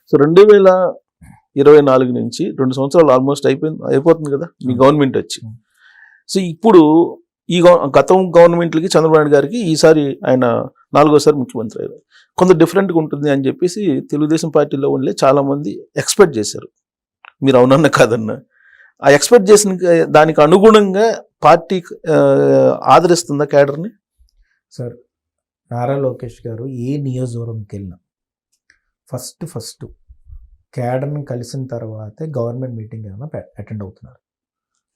So 2024 నుంచి 2 సంవత్సరాలు almost అయిపోతుంది కదా మీ గవర్నమెంట్ వచ్చి. సో ఇప్పుడు ఈ గతం గవర్నమెంట్లకి చంద్రబాబు నాయుడు గారికి ఈసారి ఆయన 4వ ముఖ్యమంత్రి అయ్యారు. కొంత డిఫరెంట్గా ఉంటుంది అని చెప్పేసి తెలుగుదేశం పార్టీలో ఉండే చాలా మంది ఎక్స్పెక్ట్ చేశారు. మీరు అవునన్న కాదన్న ఆ ఎక్స్పెక్ట్ చేసిన దానికి అనుగుణంగా పార్టీ ఆదరిస్తుందా క్యాడర్ని? సార్, నారా లోకేష్ గారు ఏ నియోజకవర్గంకి వెళ్ళినా ఫస్ట్ క్యాడర్ని కలిసిన తర్వాతే గవర్నమెంట్ మీటింగ్ ఏమైనా అటెండ్ అవుతున్నారు.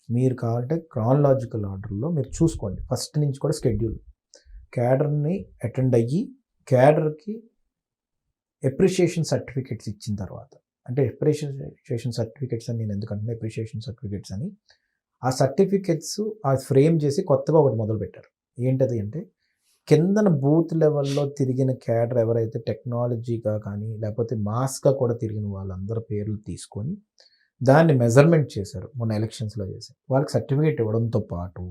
మీరు కావాలంటే క్రానలాజికల్ ఆర్డర్లో మీరు చూసుకోండి. ఫస్ట్ నుంచి కూడా స్కెడ్యూల్ క్యాడర్ని అటెండ్ అయ్యి క్యాడర్కి ఎప్రిషియేషన్ సర్టిఫికెట్స్ ఇచ్చిన తర్వాత, అంటే ఎప్రిషియేషన్ సర్టిఫికెట్స్ అని నేను ఎందుకంటే ఎప్రిషియేషన్ సర్టిఫికెట్స్ అని ఆ సర్టిఫికెట్స్ ఆ ఫ్రేమ్ చేసి కొత్తగా ఒకటి మొదలుపెట్టారు. ఏంటది అంటే కిందన బూత్ లెవెల్లో తిరిగిన క్యాడర్ ఎవరైతే టెక్నాలజీగా కానీ లేకపోతే మాస్గా కూడా తిరిగిన వాళ్ళందరి పేర్లు తీసుకొని దాన్ని మెజర్మెంట్ చేశారు. మొన్న ఎలక్షన్స్లో చేశారు. వాళ్ళకి సర్టిఫికేట్ ఇవ్వడంతో పాటు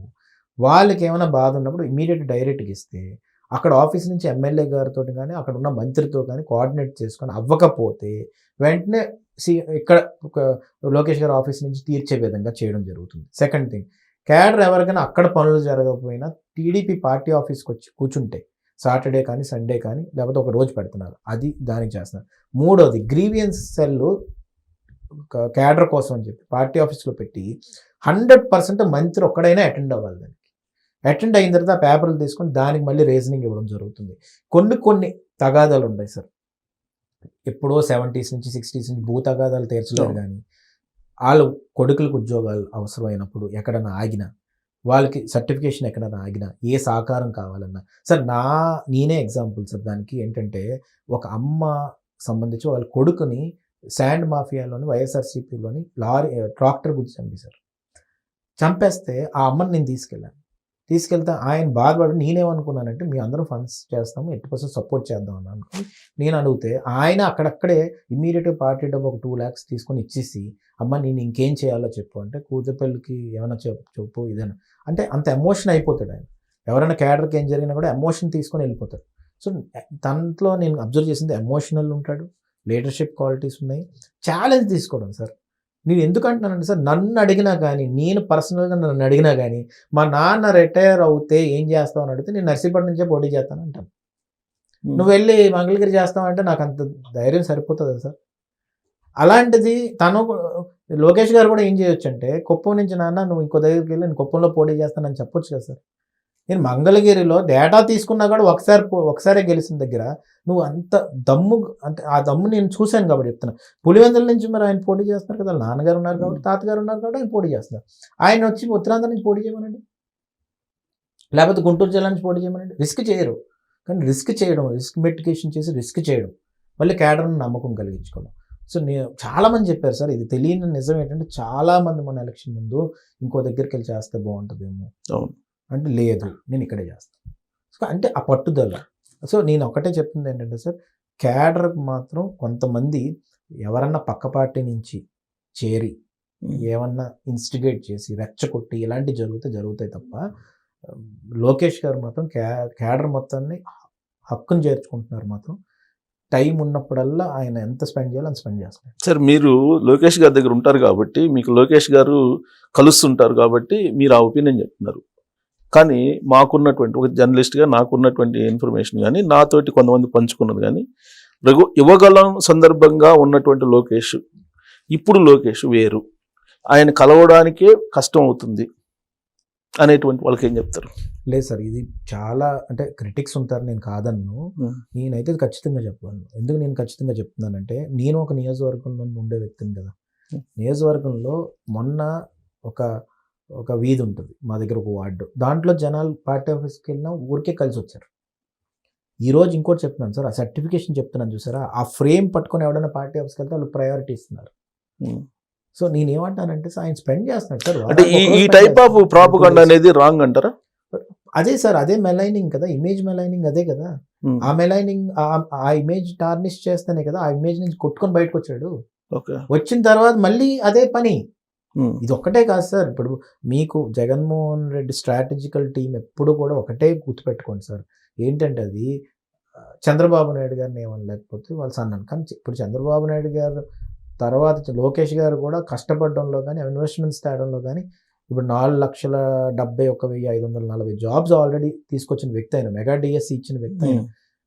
వాళ్ళకి ఏమైనా బాధ ఉన్నప్పుడు ఇమీడియట్ డైరెక్ట్గా ఇస్తే అక్కడ ఆఫీస్ నుంచి ఎమ్మెల్యే గారితో కానీ అక్కడ ఉన్న మంత్రితో కానీ కోఆర్డినేట్ చేసుకొని అవ్వకపోతే వెంటనే ఇక్కడ ఒక లోకేష్ గారి ఆఫీస్ నుంచి తీర్చే విధంగా చేయడం జరుగుతుంది. సెకండ్ థింగ్, క్యాడర్ ఎవరికైనా అక్కడ పనులు జరగకపోయినా టీడీపీ పార్టీ ఆఫీస్కి వచ్చి కూర్చుంటే సాటర్డే కానీ సండే కానీ లేకపోతే ఒక రోజు పెడుతున్నారు, అది దానికి చేస్తున్నారు. మూడోది, గ్రీవియన్స్ సెల్ క్యాడర్ కోసం అని చెప్పి పార్టీ ఆఫీస్లో పెట్టి 100% మంత్రి ఒక్కడైనా అటెండ్ అవ్వాలి. దానికి అటెండ్ అయిన తర్వాత ఆ పేపర్లు తీసుకొని దానికి మళ్ళీ రీజనింగ్ ఇవ్వడం జరుగుతుంది. కొన్ని తగాదాలు ఉంటాయి సార్. ఎప్పుడో 70s నుంచి 60s నుంచి భూ తగాదాలు తీర్చలేరు, కానీ వాళ్ళు కొడుకులకు ఉద్యోగాలు అవసరమైనప్పుడు ఎక్కడైనా ఆగినా, వాళ్ళకి సర్టిఫికేషన్ ఎక్కడైనా ఆగినా, ఏ సహకారం కావాలన్నా సార్, నేనే ఎగ్జాంపుల్ సార్. దానికి ఏంటంటే ఒక అమ్మ సంబంధించి వాళ్ళ కొడుకుని శాండ్ మాఫియాలోని వైఎస్ఆర్సీపీలోని ట్రాక్టర్ గురించి చంపేశారు. చంపేస్తే ఆ అమ్మని నేను తీసుకెళ్తే ఆయన బాధపడి నేనేమనుకున్నానంటే మీ అందరూ ఫండ్స్ చేస్తాము, 80% సపోర్ట్ చేద్దాం అని అనుకుని నేను అడిగితే ఆయన అక్కడక్కడే ఇమ్మీడియట్గా పార్టీ డబ్బు ఒక 2 lakhs తీసుకొని ఇచ్చేసి, అమ్మ నేను ఇంకేం చేయాలో చెప్పు అంటే, కూతుపెళ్ళికి ఏమైనా చెప్పు ఇదేనా అంటే అంత ఎమోషన్ అయిపోతాడు ఆయన. ఎవరైనా క్యాడర్కి ఏం జరిగినా కూడా ఎమోషన్ తీసుకొని వెళ్ళిపోతాడు. సో దాంట్లో నేను అబ్జర్వ్ చేసింది ఎమోషనల్ ఉంటాడు, లీడర్షిప్ క్వాలిటీస్ ఉన్నాయి, ఛాలెంజ్ తీసుకోవడం సార్. నేను ఎందుకు అంటున్నానంటే సార్, నన్ను అడిగినా కానీ, నేను పర్సనల్గా నన్ను అడిగినా కానీ, మా నాన్న రిటైర్ అవుతే ఏం చేస్తావు అని అడిగితే నేను నర్సీపట్నం నుంచే పోటీ చేస్తాను అంటాను. నువ్వు వెళ్ళి మంగళగిరి చేస్తావంటే నాకు అంత ధైర్యం సరిపోతుందా సార్? అలాంటిది లోకేష్ గారు కూడా ఏం చేయొచ్చు అంటే, కుప్పం నుంచి నాన్న నువ్వు ఇంకో దగ్గరికి వెళ్ళి నేను కుప్పంలో పోటీ చేస్తానని చెప్పొచ్చు కదా సార్. నేను మంగళగిరిలో డేటా తీసుకున్నా కూడా ఒకసారే గెలిచిన దగ్గర నువ్వు అంత దమ్ము, అంటే ఆ దమ్ము నేను చూశాను కాబట్టి చెప్తున్నా. పులివెందుల నుంచి మరి ఆయన పోటీ చేస్తున్నారు కదా, నాన్నగారు ఉన్నారు కాబట్టి, తాతగారు ఉన్నారు కాబట్టి ఆయన పోటీ చేస్తున్నారు. ఆయన వచ్చి ఉత్తరాంధ్ర నుంచి పోటీ చేయమనండి, లేకపోతే గుంటూరు జిల్లా నుంచి పోటీ చేయమనండి. రిస్క్ చేయరు, కానీ రిస్క్ మిటిగేషన్ చేసి రిస్క్ చేయడం, మళ్ళీ క్యాడర్ని నమ్మకం కలిగించుకోవడం. సో నేను చాలామంది చెప్పారు సార్, ఇది తెలియని నిజం ఏంటంటే చాలామంది మన ఎలక్షన్ ముందు ఇంకో దగ్గరికి వెళ్ళి చేస్తే బాగుంటుందేమో అంటే, లేదు నేను ఇక్కడే చేస్తాను. సో అంటే ఆ పట్టుదల. సో నేను ఒకటే చెప్తుంది ఏంటంటే సార్, క్యాడర్కి మాత్రం కొంతమంది ఎవరన్నా పక్క పార్టీ నుంచి చేరి ఏమన్నా ఇన్స్టిగేట్ చేసి రెచ్చగొట్టి ఇలాంటివి జరుగుతాయి తప్ప, లోకేష్ గారు మాత్రం క్యాడర్ మొత్తాన్ని హక్కును చేర్చుకుంటున్నారు. మాత్రం టైం ఉన్నప్పుడల్లా ఆయన ఎంత స్పెండ్ చేయాలో అంత స్పెండ్ చేస్తారు. సార్, మీరు లోకేష్ గారి దగ్గర ఉంటారు కాబట్టి, మీకు లోకేష్ గారు కలుస్తుంటారు కాబట్టి మీరు ఆ ఒపీనియన్ చెప్తున్నారు. కానీ మాకున్నటువంటి ఒక జర్నలిస్ట్గా నాకున్నటువంటి ఇన్ఫర్మేషన్ కానీ, నాతోటి కొంతమంది పంచుకున్నది కానీ, యువగలం సందర్భంగా ఉన్నటువంటి లోకేష్, ఇప్పుడు లోకేష్ వేరు, ఆయన కలవడానికే కష్టం అవుతుంది అనేటువంటి వాళ్ళకి ఏం చెప్తారు? లేదు సార్, ఇది చాలా అంటే క్రిటిక్స్ ఉంటారు, నేను కాదన్ను. నేనైతే ఖచ్చితంగా చెప్పాను. ఎందుకు నేను ఖచ్చితంగా చెప్తున్నానంటే, నేను ఒక నియోజకవర్గంలో ఉండే వ్యక్తిని కదా. నియోజకవర్గంలో మొన్న ఒక వీధి ఉంటుంది మా దగ్గర, ఒక వార్డు, దాంట్లో జనాలు పార్టీ ఆఫీస్కి వెళ్ళినా ఊరికే కలిసి వచ్చారు. ఈరోజు ఇంకోటి చెప్తున్నాను సార్, ఆ సర్టిఫికేషన్ చెప్తున్నాను చూసారా, ఆ ఫ్రేమ్ పట్టుకొని ఎవడైనా పార్టీ ఆఫీస్కి వెళ్తే వాళ్ళు ప్రయారిటీ ఇస్తున్నారు. సో నేనేమంటానంటే సార్, ఆయన స్పెండ్ చేస్తున్నాడు సార్. అంటే ఈ టైప్ ఆఫ్ ప్రాపగండా అనేది రాంగ్ అంటారా? అదే సార్, అదే మెలైనింగ్ కదా, ఇమేజ్ మెలైనింగ్ అదే కదా. ఆ మెలైనింగ్, ఆ ఇమేజ్ టార్నిష్ చేస్తేనే కదా ఆ ఇమేజ్ నుంచి కొట్టుకొని బయటకు వచ్చాడు. వచ్చిన తర్వాత మళ్ళీ అదే పని. ఇది ఒక్కటే కాదు సార్, ఇప్పుడు మీకు జగన్మోహన్ రెడ్డి స్ట్రాటజికల్ టీం ఎప్పుడు కూడా ఒకటే గుర్తుపెట్టుకోండి సార్, ఏంటంటే అది చంద్రబాబు నాయుడు గారిని ఏమనలేకపోతే వాళ్ళ సన్నాను. కానీ ఇప్పుడు చంద్రబాబు నాయుడు గారు తర్వాత లోకేష్ గారు కూడా కష్టపడడంలో కానీ ఇన్వెస్ట్మెంట్స్ తేడంలో కానీ ఇప్పుడు 4,71,540 జాబ్స్ ఆల్రెడీ తీసుకొచ్చిన వ్యక్తి అయిన, మెగా డిఎస్సి ఇచ్చిన వ్యక్తి అయిన,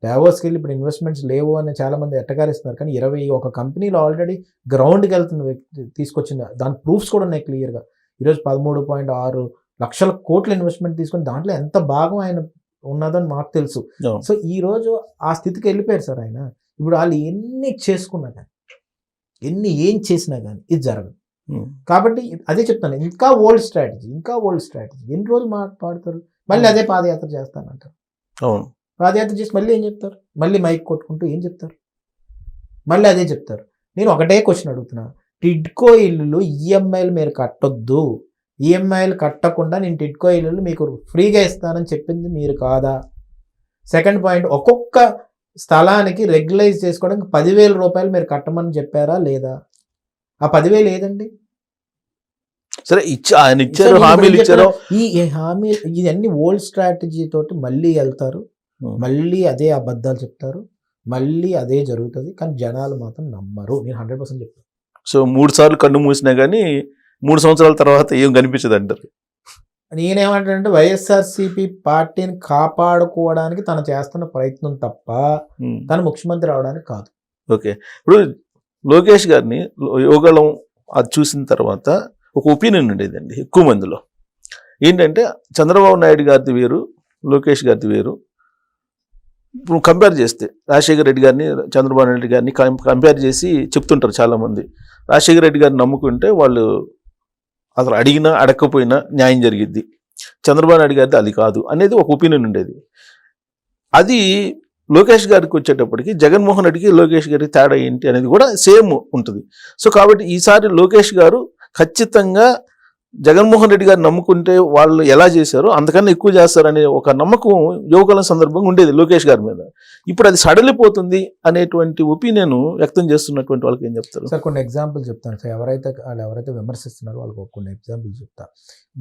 డావోస్కి వెళ్ళి ఇప్పుడు ఇన్వెస్ట్మెంట్స్ లేవు అని చాలా మంది ఎట్టగారిస్తున్నారు. కానీ 21 కంపెనీలు ఆల్రెడీ గ్రౌండ్కి వెళ్తున్న వ్యక్తి తీసుకొచ్చిన దాని ప్రూఫ్స్ కూడా ఉన్నాయి క్లియర్గా. ఈరోజు 13.6 లక్షల కోట్ల ఇన్వెస్ట్మెంట్ తీసుకొని దాంట్లో ఎంత భాగం ఆయన ఉన్నదని మాకు తెలుసు. సో ఈ రోజు ఆ స్థితికి వెళ్ళిపోయారు సార్ ఆయన. ఇప్పుడు వాళ్ళు ఎన్ని చేసుకున్నా కానీ ఏం చేసినా కానీ ఇది జరగదు. కాబట్టి అదే చెప్తాను, ఇంకా ఓల్డ్ స్ట్రాటజీ ఎన్ని రోజులు మాట్లాడతారు, మళ్ళీ అదే పాదయాత్ర చేస్తానంటారు. అవును, పాదయాత్ర చేసి మళ్ళీ ఏం చెప్తారు, మళ్ళీ మైక్ కొట్టుకుంటూ ఏం చెప్తారు, మళ్ళీ అదే చెప్తారు. నేను ఒకటే క్వశ్చన్ అడుగుతున్నా, టిడ్కో ఇల్లులు ఈఎంఐలు మీరు కట్టొద్దు, ఈఎంఐలు కట్టకుండా నేను టిడ్కో ఇల్లులు మీకు ఫ్రీగా ఇస్తానని చెప్పింది మీరు కాదా? సెకండ్ పాయింట్, ఒక్కొక్క స్థలానికి రెగ్యులైజ్ చేసుకోవడానికి 10,000 రూపాయలు మీరు కట్టమని చెప్పారా లేదా? ఆ 10,000 ఏదండి? సరే ఆయన ఇచ్చారు, హామీలు ఇచ్చారు. ఈ హామీ ఇవన్నీ ఓల్డ్ స్ట్రాటజీ తోటి మళ్ళీ వెళ్తారు, మళ్ళీ అదే అబద్ధాలు చెప్తారు, మళ్ళీ అదే జరుగుతుంది. కానీ జనాలు మాత్రం నమ్మరు. నేను 100% చెప్తాను. సో 3 సార్లు కన్ను మూసినా కానీ 3 సంవత్సరాల తర్వాత ఏం కనిపించదు అంటారు. నేనేమంటానంటే వైఎస్ఆర్సీపీ పార్టీని కాపాడుకోవడానికి తను చేస్తున్న ప్రయత్నం తప్ప తను ముఖ్యమంత్రి అవడానికి కాదు. ఓకే, ఇప్పుడు లోకేష్ గారిని యోగళం అది చూసిన తర్వాత ఒక ఒపీనియన్ ఉండేదండి ఎక్కువ మందిలో. ఏంటంటే చంద్రబాబు నాయుడు గారిది వేరు, లోకేష్ గారిది వేరు. ఇప్పుడు కంపేర్ చేస్తే రాజశేఖర రెడ్డి గారిని, చంద్రబాబు నాయుడు గారిని కంపేర్ చేసి చెప్తుంటారు చాలామంది. రాజశేఖర రెడ్డి గారిని నమ్ముకుంటే వాళ్ళు అసలు అడిగినా అడగకపోయినా న్యాయం జరిగిద్ది, చంద్రబాబు నాయుడు గారిది అది కాదు అనేది ఒక ఒపీనియన్ ఉండేది. అది లోకేష్ గారికి వచ్చేటప్పటికి జగన్మోహన్ రెడ్డికి లోకేష్ గారికి తేడా ఏంటి అనేది కూడా సేమ్ ఉంటుంది. సో కాబట్టి ఈసారి లోకేష్ గారు ఖచ్చితంగా జగన్మోహన్ రెడ్డి గారు నమ్ముకుంటే వాళ్ళు ఎలా చేశారో అంతకన్నా ఎక్కువ చేస్తారనే ఒక నమ్మకం యువకుల సందర్భంగా ఉండేది లోకేష్ గారి మీద. ఇప్పుడు అది సడలిపోతుంది అనేటువంటి ఒపీనియన్ వ్యక్తం చేస్తున్నటువంటి వాళ్ళకి ఏం చెప్తారు సార్? కొన్ని ఎగ్జాంపుల్ చెప్తాను సార్. ఎవరైతే విమర్శిస్తున్నారో వాళ్ళకి కొన్ని ఎగ్జాంపుల్ చెప్తా.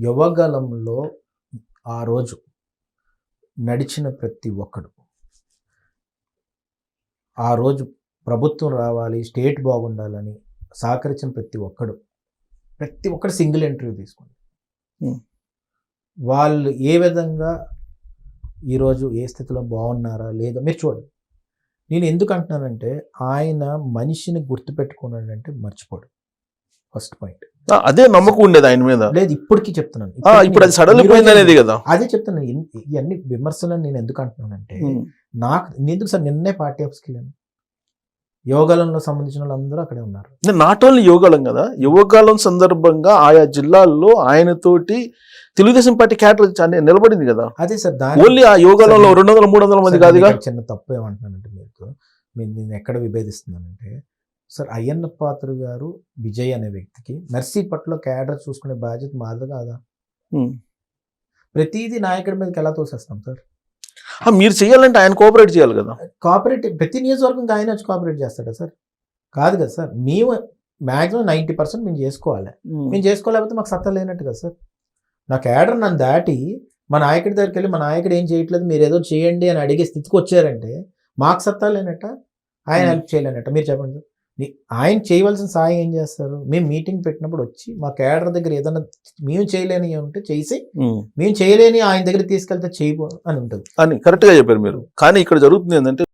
యువగలంలో ఆ రోజు నడిచిన ప్రతి ఒక్కడు, ఆ రోజు ప్రభుత్వం రావాలి, స్టేట్ బాగుండాలని సహకరించిన ప్రతి ఒక్కడు సింగిల్ ఇంటర్వ్యూ తీసుకోండి. వాళ్ళు ఏ విధంగా ఈరోజు ఏ స్థితిలో బాగున్నారా లేదా మీరు చూడండి. నేను ఎందుకు అంటున్నానంటే ఆయన మనిషిని గుర్తుపెట్టుకున్నాడంటే మర్చిపోడు. ఫస్ట్ పాయింట్ అదే నమ్మకం ఉండేది ఆయన మీద. లేదు, ఇప్పటికీ చెప్తున్నాను, ఇప్పుడు అది సడలిపోయింది అనేది కదా. అదే చెప్తున్నాను. ఇవన్నీ విమర్శలను నేను ఎందుకు అంటున్నానంటే ఎందుకు సార్ నిన్నే పార్టీ ఆఫీస్కి వెళ్ళాను, యోగాలంలో సంబంధించిన వాళ్ళందరూ అక్కడే ఉన్నారు. నాట్ ఓన్లీ యోగాలం కదా, యువగాలం సందర్భంగా ఆయా జిల్లాల్లో ఆయనతోటి తెలుగుదేశం పార్టీ క్యాడర్ నిలబడింది కదా. అదే సార్, ఓన్లీ ఆ యోగాలంలో 200-300 మంది కాదుగా. చిన్న తప్పు ఏమంటున్నానంటే నేను ఎక్కడ విభేదిస్తున్నానంటే సార్, అయ్యన్న పాత్ర గారు విజయ్ అనే వ్యక్తికి నర్సీపట్ల క్యాడర్ చూసుకునే బాధ్యత మాది కాదా? ప్రతిదీ నాయకుడి మీదకి ఎలా తోసేస్తాం సార్? మీరు చేయాలంటే ఆయన కోఆపరేట్ చేయాలి కదా. కోఆపరేట్ ప్రతి నియోజకవర్గం ఆయన వచ్చి కోఆపరేట్ చేస్తాడా సార్? కాదు కదా సార్. మేము మ్యాక్సిమం 90% మేము చేసుకోవాలి. మేము చేసుకోలేకపోతే మాకు సత్తా లేనట్టు కదా సార్. నా క్యాడర్ నన్ను దాటి మా నాయకుడి దగ్గరికి వెళ్ళి మా నాయకుడు ఏం చేయట్లేదు మీరు ఏదో చేయండి అని అడిగే స్థితికి వచ్చారంటే మాకు సత్తా లేనట్ట, ఆయన హెల్ప్ చేయలేనట్ట? మీరు చెప్పండి సార్. ఆయన చేయవలసిన సాయం ఏం చేస్తారు? మేము మీటింగ్ పెట్టినప్పుడు వచ్చి మా క్యాడర్ దగ్గర ఏదైనా మేము చేయలేని ఉంటే చేసి, మేము చేయలేని ఆయన దగ్గర తీసుకెళ్తే చేయబో అని ఉంటుంది అని కరెక్ట్గా చెప్పారు మీరు. కానీ ఇక్కడ జరుగుతుంది ఏంటంటే